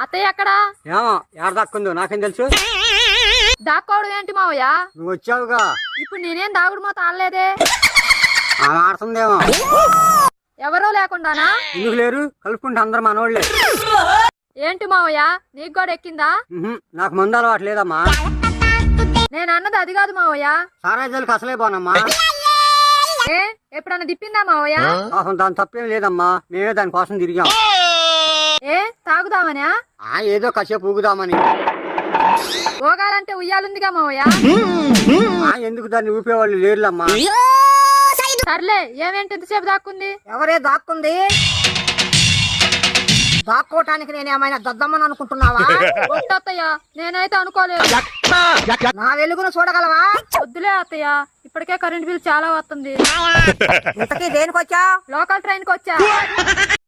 అత్తయ్య ఎక్కడా? ఏమో ఎక్కడ దాక్కుందో నాకేం తెలుసు. దాక్కోవడం ఏంటి మావయ్య? నువ్వు వచ్చావుగా. ఇప్పుడు నేనేం దాగుడు మాత ఆడలేదే. ఆమె ఆడుతుందేమో. ఎవరో లేకుండానా? ఎందుకు లేరు? కలుపుకుంటే అందరు మనోళ్లే. ఏంటి మావయ్య, నీకు కూడా ఎక్కిందా? నాకు మందు అలవాటు లేదమ్మా. నేను అన్నది అది కాదు మావయ్య. సారాయిజాలకు అసలే పోనమ్మా. ఏ ఎప్పుడన్నా తిప్పిందా మావయ్య? పాపం దాని తప్పేం లేదమ్మా, మేమే దానికోసం తిరిగాం. ఏ తాగుదామనా? ఏదో కాసేపు ఊగుదామని. ఊగాలంటే ఉయ్యాలుందిగా మావయ్య. ఎందుకు దాన్ని ఊపేవాళ్ళు లేరులమ్మా. సర్లే, ఏమేంటి ఎంతసేపు దాక్కుంది? ఎవరే దాక్కుంది? దాక్కోటానికి నేనేమైనా దద్దమ్మని అనుకుంటున్నావా? అత్తయ్య, నేనైతే అనుకోలేదు. నా వెలుగును చూడగలవా? వద్దులే అత్తయ్య, ఇప్పటికే కరెంట్ బిల్ చాలా వస్తుంది. ఇంతకీ దేనికొచ్చా? లోకల్ ట్రైన్ కి వచ్చా.